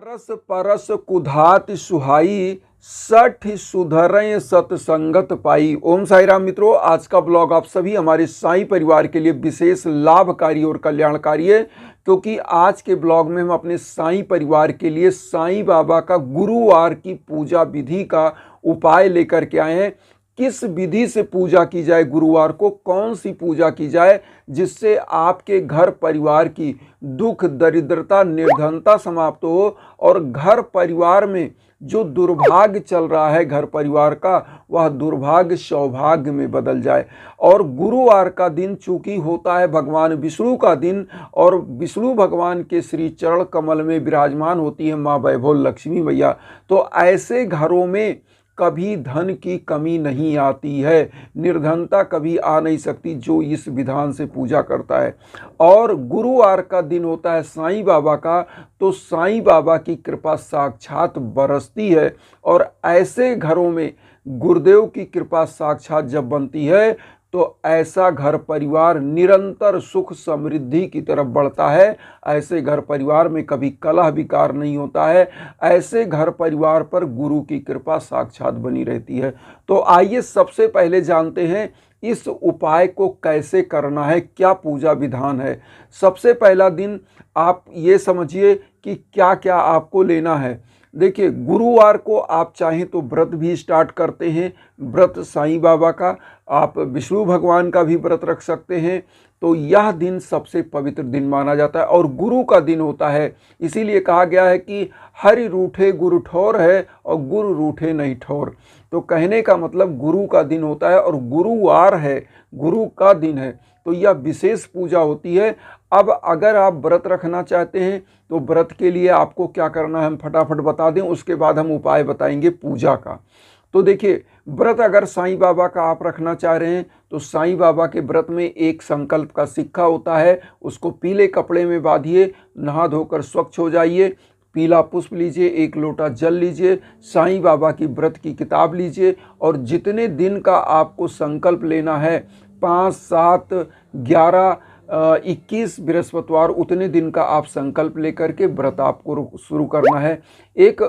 अरस परस कुधात सुहाई सठ सुधरें सतसंगत पाई। ओम साई राम मित्रों, आज का ब्लॉग आप सभी हमारे साईं परिवार के लिए विशेष लाभकारी और कल्याणकारी है, क्योंकि आज के ब्लॉग में हम अपने साईं परिवार के लिए साईं बाबा का गुरुवार की पूजा विधि का उपाय लेकर के आए हैं। किस विधि से पूजा की जाए, गुरुवार को कौन सी पूजा की जाए जिससे आपके घर परिवार की दुख दरिद्रता निर्धनता समाप्त हो और घर परिवार में जो दुर्भाग्य चल रहा है घर परिवार का, वह दुर्भाग्य सौभाग्य में बदल जाए। और गुरुवार का दिन चूंकि होता है भगवान विष्णु का दिन, और विष्णु भगवान के श्री चरण कमल में विराजमान होती है माँ वैभव लक्ष्मी मैया, तो ऐसे घरों में कभी धन की कमी नहीं आती है, निर्धनता कभी आ नहीं सकती जो इस विधान से पूजा करता है। और गुरुवार का दिन होता है साईं बाबा का, तो साईं बाबा की कृपा साक्षात बरसती है, और ऐसे घरों में गुरुदेव की कृपा साक्षात जब बनती है तो ऐसा घर परिवार निरंतर सुख समृद्धि की तरफ बढ़ता है। ऐसे घर परिवार में कभी कलह विकार नहीं होता है, ऐसे घर परिवार पर गुरु की कृपा साक्षात बनी रहती है। तो आइए सबसे पहले जानते हैं इस उपाय को कैसे करना है, क्या पूजा विधान है। सबसे पहला दिन आप ये समझिए कि क्या क्या आपको लेना है। देखिए, गुरुवार को आप चाहें तो व्रत भी स्टार्ट करते हैं, व्रत साईं बाबा का, आप विष्णु भगवान का भी व्रत रख सकते हैं। तो यह दिन सबसे पवित्र दिन माना जाता है और गुरु का दिन होता है, इसीलिए कहा गया है कि हरि रूठे गुरु ठौर है और गुरु रूठे नहीं ठौर। तो कहने का मतलब गुरु का दिन होता है और गुरुवार है, गुरु का दिन है, तो यह विशेष पूजा होती है। अब अगर आप व्रत रखना चाहते हैं तो व्रत के लिए आपको क्या करना है हम फटाफट बता दें, उसके बाद हम उपाय बताएंगे पूजा का। तो देखिए, व्रत अगर साईं बाबा का आप रखना चाह रहे हैं तो साईं बाबा के व्रत में एक संकल्प का सिक्का होता है, उसको पीले कपड़े में बांधिए, नहा धोकर स्वच्छ हो जाइए, पीला पुष्प लीजिए, एक लोटा जल लीजिए, साईं बाबा की व्रत की किताब लीजिए, और जितने दिन का आपको संकल्प लेना है 5, 7, 11, 21 बृहस्पतिवार, उतने दिन का आप संकल्प लेकर के व्रत आपको शुरू करना है। एक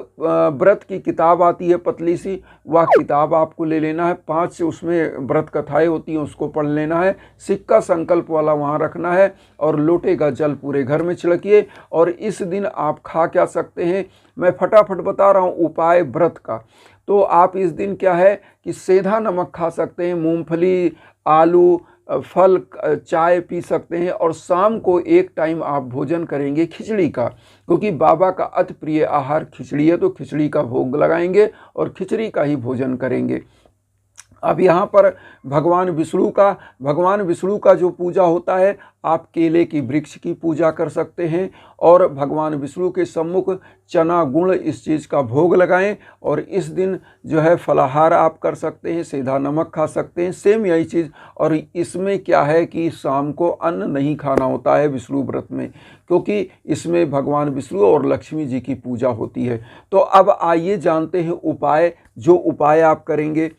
व्रत की किताब आती है पतली सी, वह किताब आपको ले लेना है, 5 उसमें व्रत कथाएं होती हैं उसको पढ़ लेना है, सिक्का संकल्प वाला वहाँ रखना है, और लोटे का जल पूरे घर में छिड़किए। और इस दिन आप खा क्या सकते हैं, मैं फटाफट बता रहा हूँ उपाय व्रत का। तो आप इस दिन क्या है कि सेंधा नमक खा सकते हैं, मूंगफली, आलू, फल, चाय पी सकते हैं, और शाम को एक टाइम आप भोजन करेंगे खिचड़ी का, क्योंकि बाबा का अति प्रिय आहार खिचड़ी है, तो खिचड़ी का भोग लगाएंगे और खिचड़ी का ही भोजन करेंगे। अब यहाँ पर भगवान विष्णु का जो पूजा होता है, आप केले की वृक्ष की पूजा कर सकते हैं और भगवान विष्णु के सम्मुख चना गुड़ इस चीज़ का भोग लगाएं। और इस दिन जो है फलाहार आप कर सकते हैं, सीधा नमक खा सकते हैं, सेम यही चीज़। और इसमें क्या है कि शाम को अन्न नहीं खाना होता है विष्णु व्रत में, क्योंकि इसमें भगवान विष्णु और लक्ष्मी जी की पूजा होती है। तो अब आइए जानते हैं उपाय, जो उपाय आप करेंगे।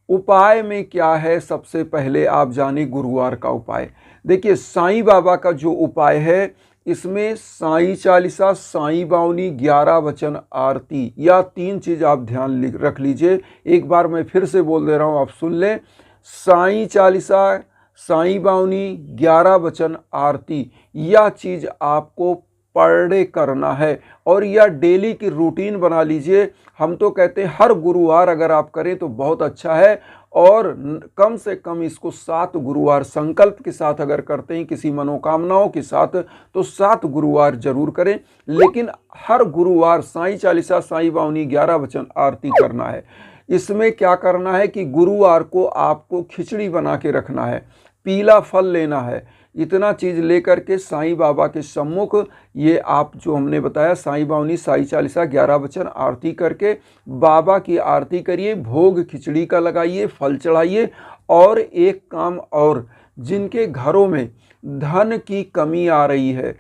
उपाय में क्या है, सबसे पहले आप जाने गुरुवार का उपाय। देखिए, साईं बाबा का जो उपाय है, इसमें साईं चालीसा, साईं बावनी, 11 वचन आरती, या 3 चीज़ आप ध्यान रख लीजिए। एक बार मैं फिर से बोल दे रहा हूँ, आप सुन लें। साईं चालीसा, साईं बावनी, 11 वचन आरती, यह चीज़ आपको पर डे करना है, और यह डेली की रूटीन बना लीजिए। हम तो कहते हैं हर गुरुवार अगर आप करें तो बहुत अच्छा है, और कम से कम इसको 7 गुरुवार संकल्प के साथ अगर करते हैं किसी मनोकामनाओं के साथ, तो 7 गुरुवार जरूर करें। लेकिन हर गुरुवार साईं चालीसा, साईं बावनी, 11 वचन आरती करना है। इसमें क्या करना है कि गुरुवार को आपको खिचड़ी बना के रखना है, पीला फल लेना है, इतना चीज़ लेकर के साईं बाबा के सम्मुख ये आप जो हमने बताया साईं बावनी, साईं चालीसा, 11 वचन आरती करके बाबा की आरती करिए, भोग खिचड़ी का लगाइए, फल चढ़ाइए। और एक काम और, जिनके घरों में धन की कमी आ रही है,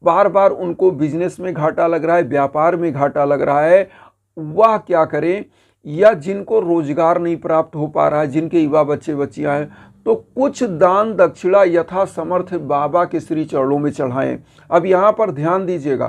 बार बार उनको बिजनेस में घाटा लग रहा है, व्यापार में घाटा लग रहा है, वह क्या करें, या जिनको रोजगार नहीं प्राप्त हो पा रहा है, जिनके युवा बच्चे बच्चियां हैं, तो कुछ दान दक्षिणा यथा समर्थ बाबा के श्री चरणों में चढ़ाएं। अब यहाँ पर ध्यान दीजिएगा,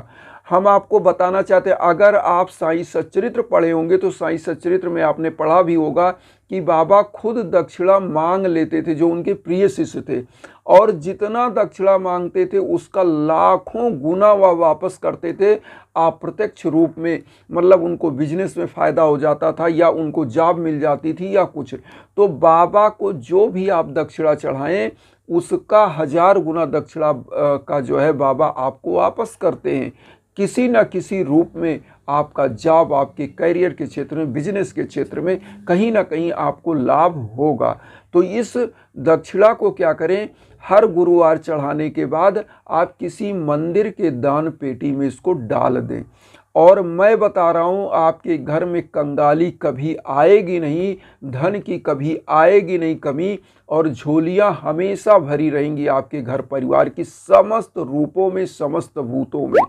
हम आपको बताना चाहते हैं, अगर आप साईं सच्चरित्र पढ़े होंगे तो साईं सच्चरित्र में आपने पढ़ा भी होगा कि बाबा खुद दक्षिणा मांग लेते थे, जो उनके प्रिय शिष्य थे, और जितना दक्षिणा मांगते थे उसका लाखों गुना वह वापस करते थे अप्रत्यक्ष रूप में। मतलब उनको बिजनेस में फ़ायदा हो जाता था, या उनको जॉब मिल जाती थी, या कुछ। तो बाबा को जो भी आप दक्षिणा चढ़ाएं उसका 1000 गुना दक्षिणा का जो है बाबा आपको वापस करते हैं। किसी न किसी रूप में आपका जॉब, आपके करियर के क्षेत्र में, बिजनेस के क्षेत्र में कहीं ना कहीं आपको लाभ होगा। तो इस दक्षिणा को क्या करें, हर गुरुवार चढ़ाने के बाद आप किसी मंदिर के दान पेटी में इसको डाल दें। और मैं बता रहा हूँ, आपके घर में कंगाली कभी आएगी नहीं, धन की कभी आएगी नहीं कमी, और झोलियाँ हमेशा भरी रहेंगी आपके घर परिवार की समस्त रूपों में, समस्त भूतों में।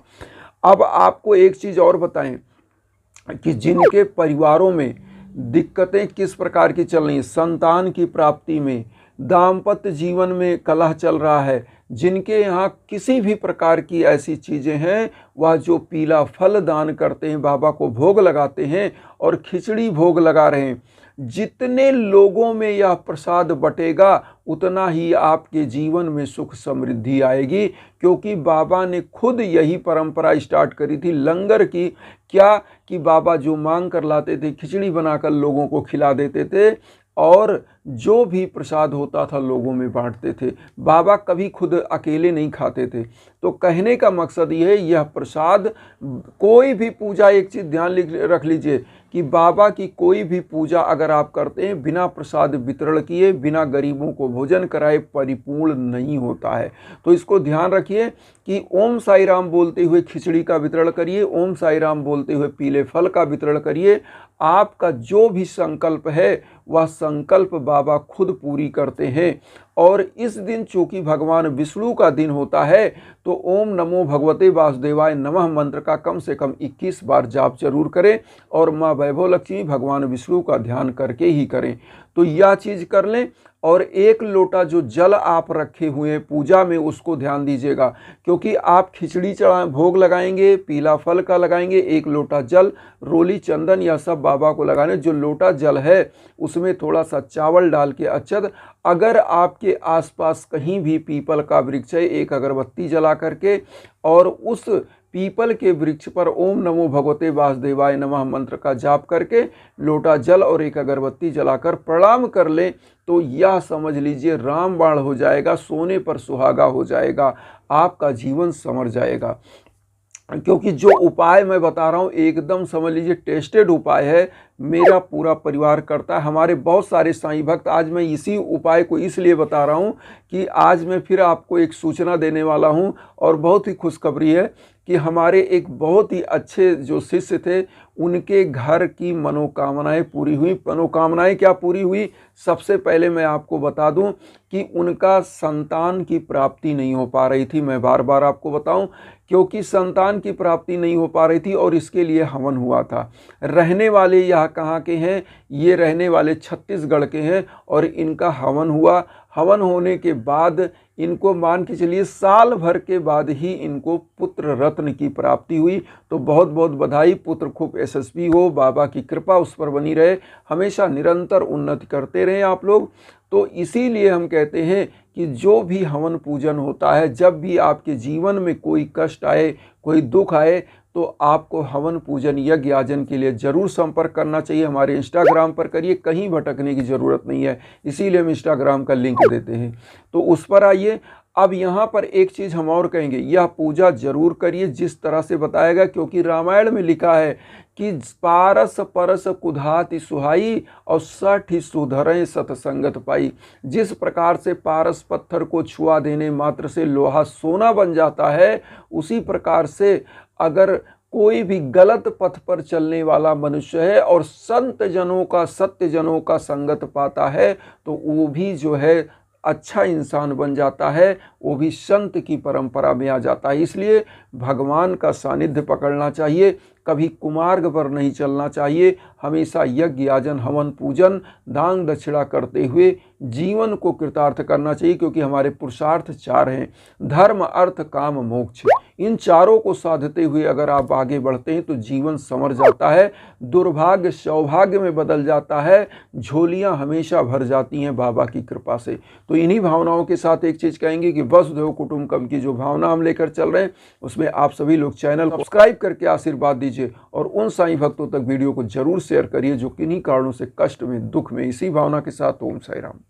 अब आपको एक चीज़ और बताएं कि जिनके परिवारों में दिक्कतें किस प्रकार की चल रही हैं, संतान की प्राप्ति में, दाम्पत्य जीवन में कलह चल रहा है, जिनके यहाँ किसी भी प्रकार की ऐसी चीज़ें हैं, वह जो पीला फल दान करते हैं, बाबा को भोग लगाते हैं और खिचड़ी भोग लगा रहे हैं, जितने लोगों में यह प्रसाद बटेगा उतना ही आपके जीवन में सुख समृद्धि आएगी। क्योंकि बाबा ने खुद यही परंपरा स्टार्ट करी थी लंगर की। क्या कि बाबा जो मांग कर लाते थे, खिचड़ी बनाकर लोगों को खिला देते थे, और जो भी प्रसाद होता था लोगों में बांटते थे। बाबा कभी खुद अकेले नहीं खाते थे। तो कहने का मकसद ये है, यह प्रसाद, कोई भी पूजा, एक चीज़ ध्यान रख लीजिए कि बाबा की कोई भी पूजा अगर आप करते हैं बिना प्रसाद वितरण किए, बिना गरीबों को भोजन कराए, परिपूर्ण नहीं होता है। तो इसको ध्यान रखिए कि ओम साई राम बोलते हुए खिचड़ी का वितरण करिए, ओम साई राम बोलते हुए पीले फल का वितरण करिए। आपका जो भी संकल्प है वह संकल्प बाबा खुद पूरी करते हैं। और इस दिन चूंकि भगवान विष्णु का दिन होता है, तो ओम नमो भगवते वासुदेवाय नमः मंत्र का कम से कम 21 बार जाप जरूर करें, और माँ वैभव लक्ष्मी भगवान विष्णु का ध्यान करके ही करें। तो यह चीज़ कर लें। और 1 लोटा जो जल आप रखे हुए हैं पूजा में, उसको ध्यान दीजिएगा, क्योंकि आप खिचड़ी चढ़ा भोग लगाएंगे, पीला फल का लगाएंगे, 1 लोटा जल, रोली, चंदन, यह सब बाबा को लगाने। जो लोटा जल है उसमें थोड़ा सा चावल डाल के अक्षत, अगर आपके आसपास कहीं भी पीपल का वृक्ष है, 1 अगरबत्ती जला करके, और उस पीपल के वृक्ष पर ओम नमो भगवते वासुदेवाय नमः मंत्र का जाप करके लोटा जल और 1 अगरबत्ती जलाकर प्रणाम कर लें, तो यह समझ लीजिए रामबाण हो जाएगा, सोने पर सुहागा हो जाएगा, आपका जीवन संवर जाएगा। क्योंकि जो उपाय मैं बता रहा हूँ एकदम समझ लीजिए टेस्टेड उपाय है, मेरा पूरा परिवार करता है, हमारे बहुत सारे साईं भक्त। आज मैं इसी उपाय को इसलिए बता रहा हूँ कि आज मैं फिर आपको एक सूचना देने वाला हूँ, और बहुत ही खुशखबरी है कि हमारे एक बहुत ही अच्छे जो शिष्य थे, उनके घर की मनोकामनाएं पूरी हुई। मनोकामनाएं क्या पूरी हुई? सबसे पहले मैं आपको बता दूं कि उनका संतान की प्राप्ति नहीं हो पा रही थी। मैं बार बार आपको बताऊं, क्योंकि संतान की प्राप्ति नहीं हो पा रही थी और इसके लिए हवन हुआ था। रहने वाले यह कहाँ के हैं? ये रहने वाले छत्तीसगढ़ के हैं, और इनका हवन हुआ। हवन होने के बाद इनको मान के चलिए साल भर के बाद ही इनको पुत्र रत्न की प्राप्ति हुई। तो बहुत बहुत बधाई, पुत्र खूब यशस्वी हो, बाबा की कृपा उस पर बनी रहे, हमेशा निरंतर उन्नति करते रहें आप लोग। तो इसीलिए हम कहते हैं कि जो भी हवन पूजन होता है, जब भी आपके जीवन में कोई कष्ट आए, कोई दुख आए, तो आपको हवन पूजन यज्ञ याजन के लिए ज़रूर संपर्क करना चाहिए। हमारे इंस्टाग्राम पर करिए, कहीं भटकने की ज़रूरत नहीं है, इसीलिए हम इंस्टाग्राम का लिंक देते हैं, तो उस पर आइए। अब यहाँ पर एक चीज़ हम और कहेंगे, यह पूजा जरूर करिए जिस तरह से बताया गया, क्योंकि रामायण में लिखा है कि पारस परस कुधाति सुहाई और 60 सुधरें सतसंगत पाई। जिस प्रकार से पारस पत्थर को छुआ देने मात्र से लोहा सोना बन जाता है, उसी प्रकार से अगर कोई भी गलत पथ पर चलने वाला मनुष्य है और संत जनों का, सत्य जनों का संगत पाता है, तो वो भी जो है अच्छा इंसान बन जाता है, वो भी संत की परंपरा में आ जाता है। इसलिए भगवान का सानिध्य पकड़ना चाहिए, कभी कुमार्ग पर नहीं चलना चाहिए। हमेशा यज्ञ याजन हवन पूजन दान दक्षिणा करते हुए जीवन को कृतार्थ करना चाहिए, क्योंकि हमारे पुरुषार्थ 4 हैं, धर्म अर्थ काम मोक्ष। इन चारों को साधते हुए अगर आप आगे बढ़ते हैं तो जीवन संवर जाता है, दुर्भाग्य सौभाग्य में बदल जाता है, झोलियां हमेशा भर जाती हैं बाबा की कृपा से। तो इन्हीं भावनाओं के साथ एक चीज कहेंगे कि वसुधैव कुटुंबकम की जो भावना हम लेकर चल रहे हैं उसमें आप सभी लोग चैनल सब्सक्राइब करके आशीर्वाद दीजिए और उन साईं भक्तों तक वीडियो को जरूर शेयर करिए जो किन्हीं कारणों से कष्ट में, दुख में। इसी भावना के साथ ओम साईं राम।